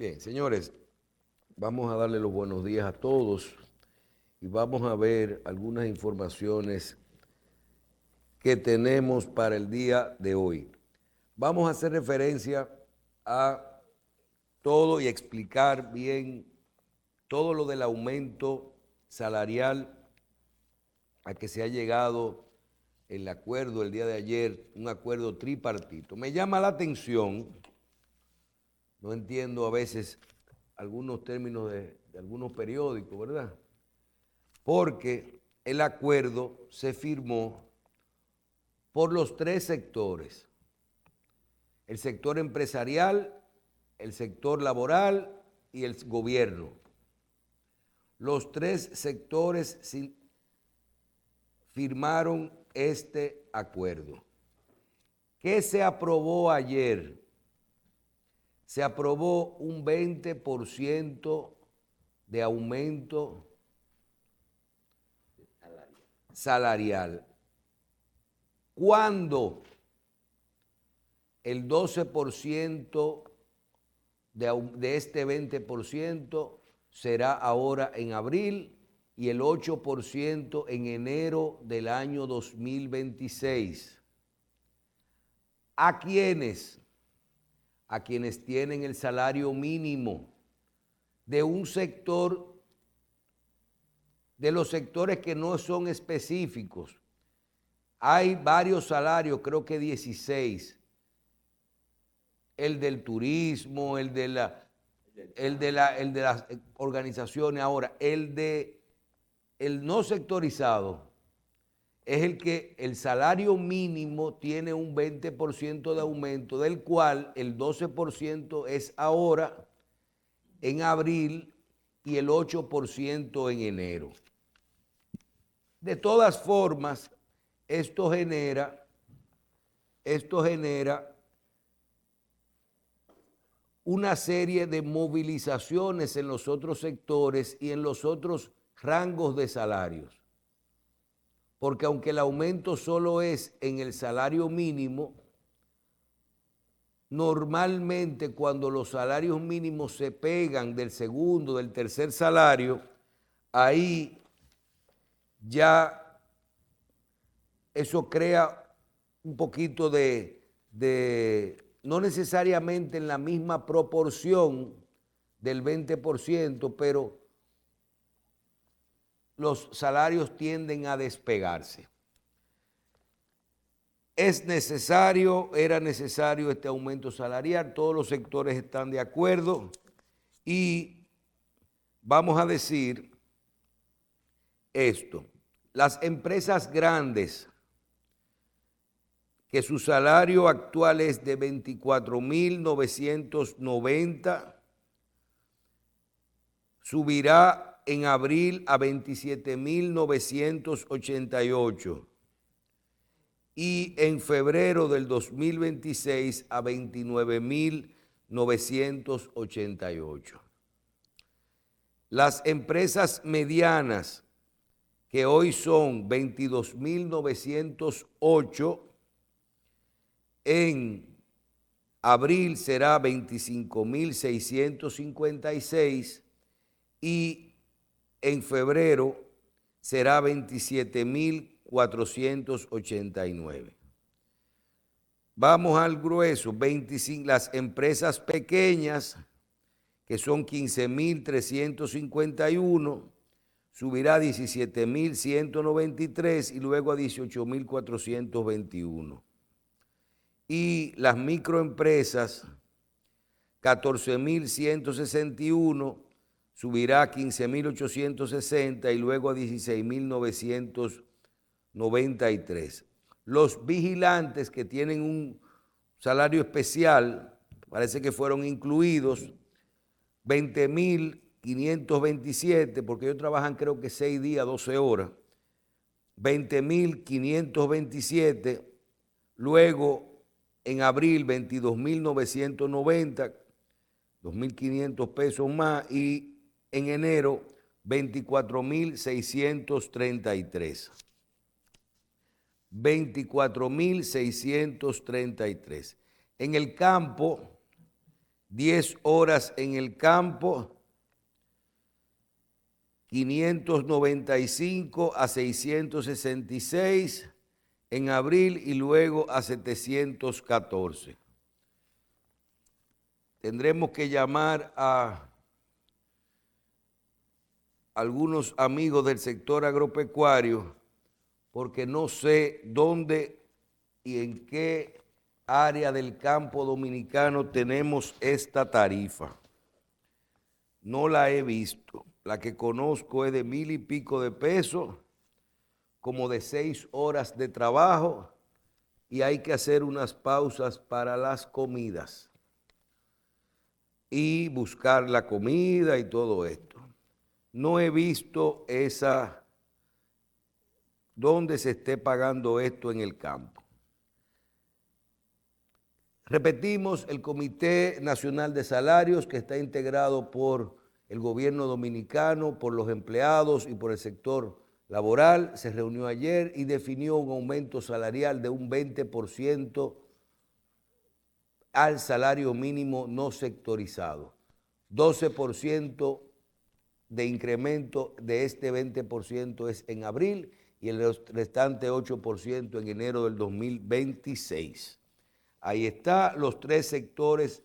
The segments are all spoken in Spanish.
Bien, señores, vamos a darle los buenos días a todos y vamos a ver algunas informaciones que tenemos para el día de hoy. Vamos a hacer referencia a todo y explicar bien todo lo del aumento salarial a que se ha llegado el acuerdo el día de ayer, un acuerdo tripartito. Me llama la atención, no entiendo a veces algunos términos de algunos periódicos, ¿verdad? Porque el acuerdo se firmó por los tres sectores: el sector empresarial, el sector laboral y el gobierno. Los tres sectores firmaron este acuerdo. ¿Qué se aprobó ayer? Se aprobó un 20% de aumento salarial. ¿Cuándo el 12% de este 20% será ahora en abril y el 8% en enero del año 2026? ¿A quiénes? A quienes tienen el salario mínimo de un sector, de los sectores que no son específicos. Hay varios salarios, creo que 16. El del turismo, el de las organizaciones. Ahora, el no sectorizado es el que el salario mínimo tiene un 20% de aumento, del cual el 12% es ahora en abril y el 8% en enero. De todas formas, esto genera una serie de movilizaciones en los otros sectores y en los otros rangos de salarios. Porque aunque el aumento solo es en el salario mínimo, normalmente cuando los salarios mínimos se pegan del segundo, del tercer salario, ahí ya eso crea un poquito no necesariamente en la misma proporción del 20%, pero los salarios tienden a despegarse. Era necesario este aumento salarial, todos los sectores están de acuerdo y vamos a decir esto: las empresas grandes, que su salario actual es de 24.990, subirá en abril a 27.988 y en febrero del 2026 a 29.988. Las empresas medianas, que hoy son 22.908, en abril será 25.656 y en febrero será 27.489. Vamos al grueso: las empresas pequeñas, que son 15.351, subirá a 17.193 y luego a 18.421. Y las microempresas, 14.161, subirá a 15.860 y luego a 16.993. Los vigilantes, que tienen un salario especial, parece que fueron incluidos, 20.527, porque ellos trabajan creo que 6 días, 12 horas, 20.527, luego en abril 22.990, 2.500 pesos más, y en enero 24.633. 24.633. En el campo 10 horas en el campo, 595 a 666 en abril y luego a 714. Tendremos que llamar a algunos amigos del sector agropecuario porque no sé dónde y en qué área del campo dominicano tenemos esta tarifa. No la he visto. La que conozco es de 1,000 y pico de pesos, como de 6 horas de trabajo, y hay que hacer unas pausas para las comidas y buscar la comida y todo esto. No he visto dónde se esté pagando esto en el campo. Repetimos, el Comité Nacional de Salarios, que está integrado por el gobierno dominicano, por los empleados y por el sector laboral, se reunió ayer y definió un aumento salarial de un 20% al salario mínimo no sectorizado. 12% de incremento de este 20% es en abril y el restante 8% en enero del 2026. Ahí está, los 3 sectores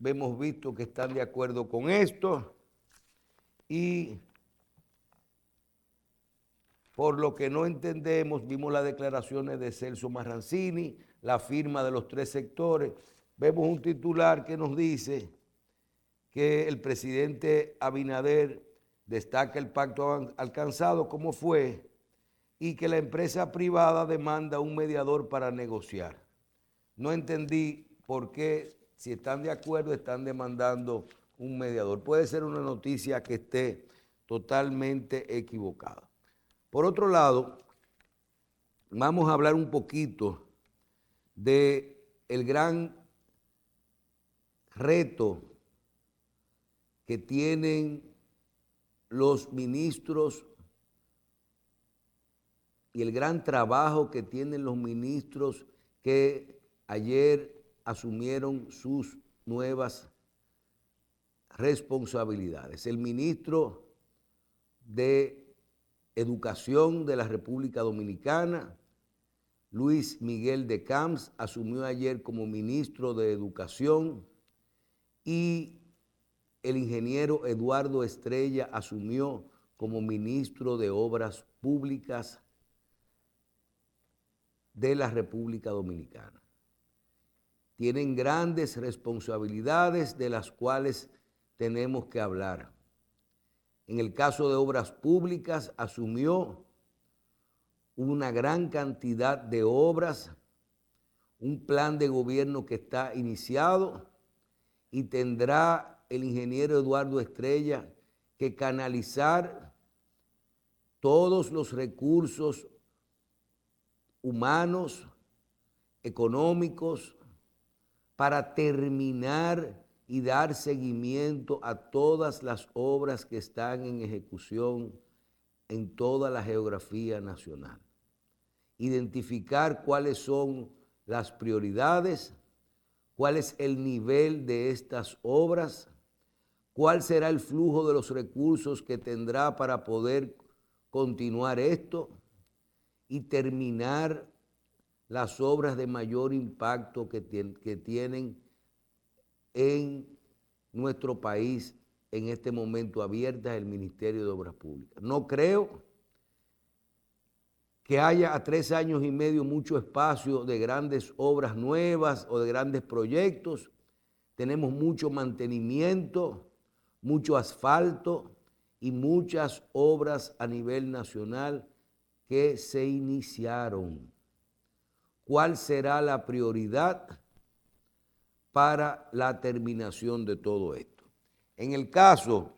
hemos visto que están de acuerdo con esto y por lo que no entendemos, vimos las declaraciones de Celso Marrancini, la firma de los 3 sectores, vemos un titular que nos dice que el presidente Abinader destaca el pacto alcanzado como fue y que la empresa privada demanda un mediador para negociar. No entendí por qué, si están de acuerdo, están demandando un mediador. Puede ser una noticia que esté totalmente equivocada. Por otro lado, vamos a hablar un poquito del gran reto que tienen los ministros y el gran trabajo que tienen los ministros que ayer asumieron sus nuevas responsabilidades. El ministro de Educación de la República Dominicana, Luis Miguel de Camps, asumió ayer como ministro de Educación y el ingeniero Eduardo Estrella asumió como ministro de Obras Públicas de la República Dominicana. Tienen grandes responsabilidades de las cuales tenemos que hablar. En el caso de Obras Públicas, asumió una gran cantidad de obras, un plan de gobierno que está iniciado y tendrá el ingeniero Eduardo Estrella que canalizar todos los recursos humanos, económicos, para terminar y dar seguimiento a todas las obras que están en ejecución en toda la geografía nacional. Identificar cuáles son las prioridades, cuál es el nivel de estas obras, cuál será el flujo de los recursos que tendrá para poder continuar esto y terminar las obras de mayor impacto que tienen en nuestro país en este momento abiertas el Ministerio de Obras Públicas. No creo que haya a 3 años y medio mucho espacio de grandes obras nuevas o de grandes proyectos. Tenemos mucho mantenimiento, mucho asfalto y muchas obras a nivel nacional que se iniciaron. ¿Cuál será la prioridad para la terminación de todo esto? En el caso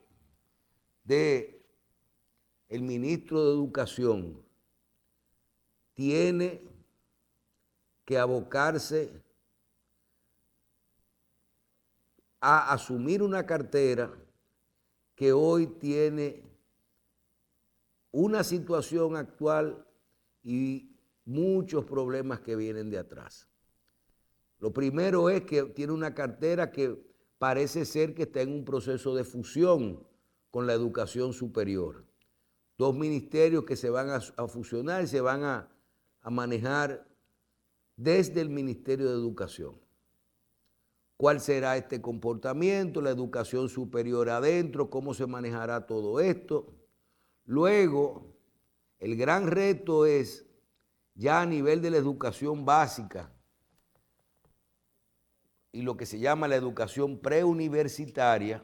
del ministro de Educación, tiene que abocarse a asumir una cartera que hoy tiene una situación actual y muchos problemas que vienen de atrás. Lo primero es que tiene una cartera que parece ser que está en un proceso de fusión con la educación superior. Dos ministerios que se van a fusionar y se van a manejar desde el Ministerio de Educación. ¿Cuál será este comportamiento? La educación superior adentro, ¿cómo se manejará todo esto? Luego, el gran reto es ya a nivel de la educación básica y lo que se llama la educación preuniversitaria.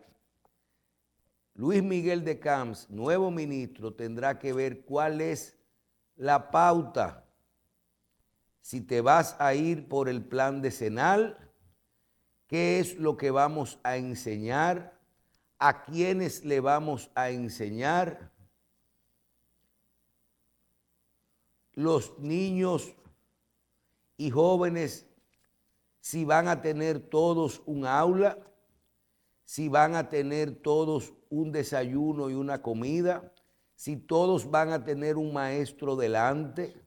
Luis Miguel de Camps, nuevo ministro, tendrá que ver cuál es la pauta. Si te vas a ir por el plan decenal, ¿qué es lo que vamos a enseñar? ¿A quiénes le vamos a enseñar? Los niños y jóvenes, si van a tener todos un aula, si van a tener todos un desayuno y una comida, si todos van a tener un maestro delante,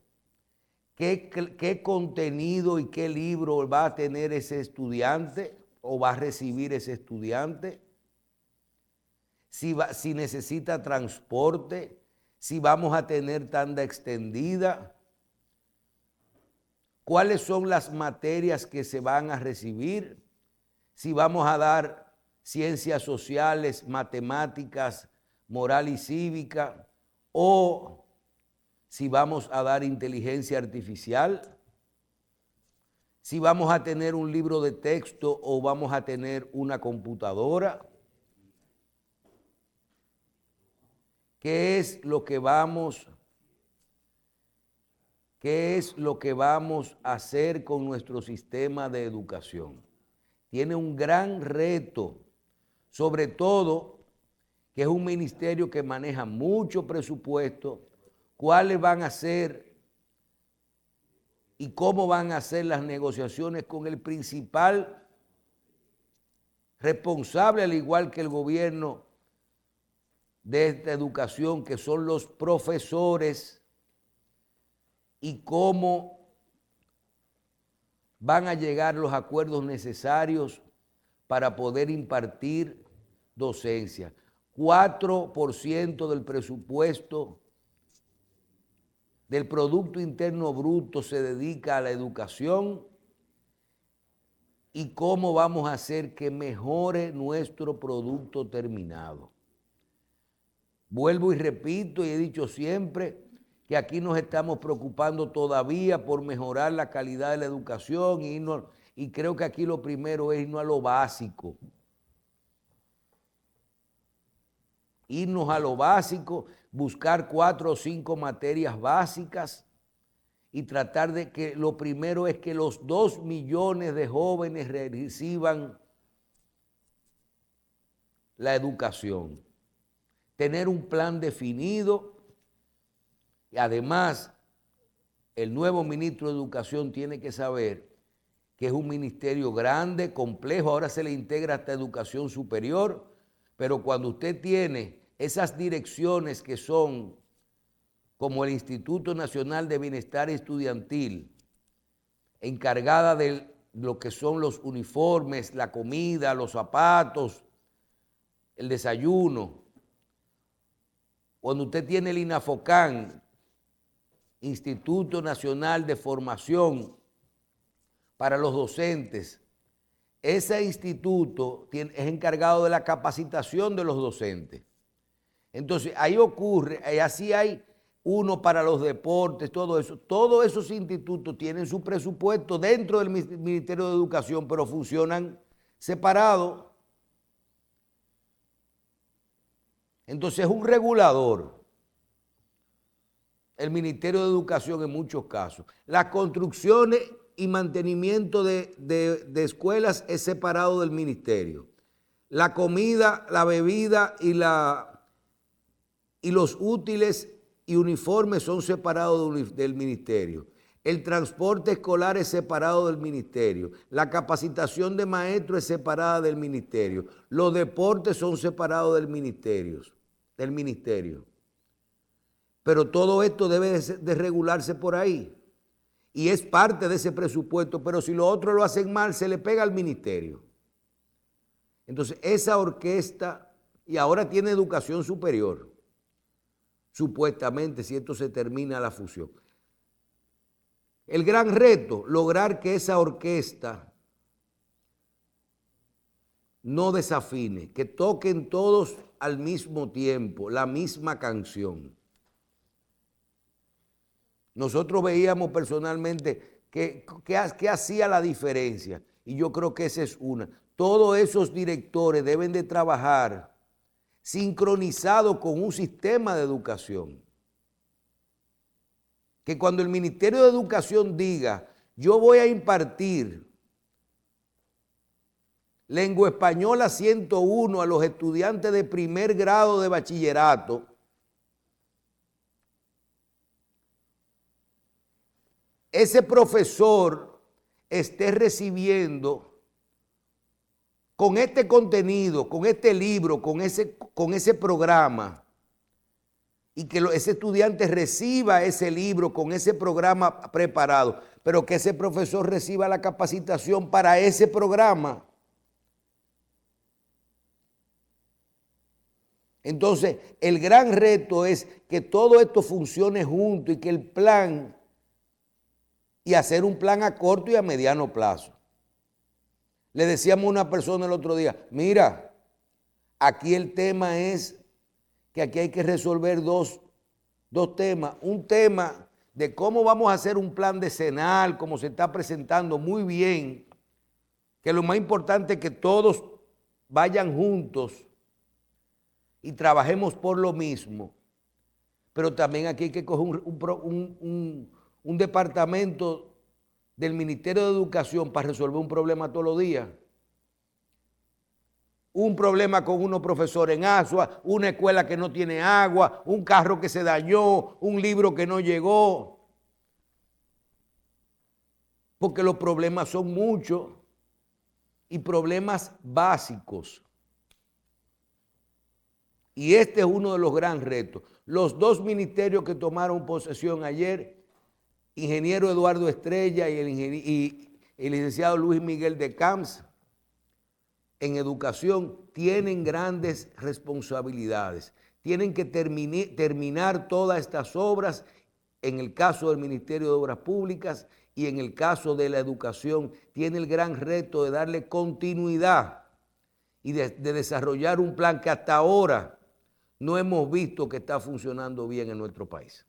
qué contenido y qué libro va a tener ese estudiante o va a recibir ese estudiante, si necesita transporte, si vamos a tener tanda extendida, cuáles son las materias que se van a recibir, si vamos a dar ciencias sociales, matemáticas, moral y cívica, o si vamos a dar inteligencia artificial, si vamos a tener un libro de texto o vamos a tener una computadora. ¿Qué es lo que vamos a hacer con nuestro sistema de educación? Tiene un gran reto, sobre todo que es un ministerio que maneja mucho presupuesto. ¿Cuáles van a ser y cómo van a ser las negociaciones con el principal responsable, al igual que el gobierno de esta educación, que son los profesores, y cómo van a llegar los acuerdos necesarios para poder impartir docencia? 4% del presupuesto del Producto Interno Bruto se dedica a la educación. ¿Y cómo vamos a hacer que mejore nuestro producto terminado? Vuelvo y repito, y he dicho siempre que aquí nos estamos preocupando todavía por mejorar la calidad de la educación y creo que aquí lo primero es irnos a lo básico. Irnos a lo básico, buscar 4 o 5 materias básicas y tratar de que lo primero es que los 2 millones de jóvenes reciban la educación. Tener un plan definido y además el nuevo ministro de Educación tiene que saber que es un ministerio grande, complejo, ahora se le integra hasta educación superior, pero cuando usted tiene esas direcciones que son como el Instituto Nacional de Bienestar Estudiantil, encargada de lo que son los uniformes, la comida, los zapatos, el desayuno, cuando usted tiene el INAFOCAN, Instituto Nacional de Formación para los Docentes, ese instituto es encargado de la capacitación de los docentes. Entonces, ahí ocurre, así hay uno para los deportes, todo eso. Todos esos institutos tienen su presupuesto dentro del Ministerio de Educación, pero funcionan separados. Entonces es un regulador, el Ministerio de Educación en muchos casos. Las construcciones y mantenimiento de escuelas es separado del ministerio. La comida, la bebida y los útiles y uniformes son separados del ministerio. El transporte escolar es separado del ministerio. La capacitación de maestros es separada del ministerio. Los deportes son separados del ministerio. Pero todo esto debe de regularse por ahí. Y es parte de ese presupuesto, pero si los otros lo hacen mal, se le pega al ministerio. Entonces, esa orquesta, y ahora tiene educación superior, supuestamente, si esto se termina la fusión. El gran reto, lograr que esa orquesta no desafine, que toquen todos al mismo tiempo la misma canción. Nosotros veíamos personalmente qué hacía la diferencia, y yo creo que esa es una. Todos esos directores deben de trabajar sincronizados con un sistema de educación. Que cuando el Ministerio de Educación diga, yo voy a impartir lengua española 101 a los estudiantes de primer grado de bachillerato, ese profesor esté recibiendo con este contenido, con este libro, con ese programa, y que ese estudiante reciba ese libro con ese programa preparado, pero que ese profesor reciba la capacitación para ese programa. Entonces, el gran reto es que todo esto funcione junto y que el plan, y hacer un plan a corto y a mediano plazo. Le decíamos a una persona el otro día, mira, aquí el tema es que aquí hay que resolver dos temas. Un tema de cómo vamos a hacer un plan decenal, como se está presentando muy bien, que lo más importante es que todos vayan juntos y trabajemos por lo mismo. Pero también aquí hay que coger un departamento del Ministerio de Educación para resolver un problema todos los días. Un problema con unos profesores en Asua, una escuela que no tiene agua, un carro que se dañó, un libro que no llegó. Porque los problemas son muchos y problemas básicos. Y este es uno de los grandes retos. Los dos ministerios que tomaron posesión ayer, ingeniero Eduardo Estrella y el licenciado Luis Miguel de Camps, en educación, tienen grandes responsabilidades. Tienen que terminar todas estas obras, en el caso del Ministerio de Obras Públicas y en el caso de la educación, tiene el gran reto de darle continuidad y de desarrollar un plan que hasta ahora no hemos visto que está funcionando bien en nuestro país.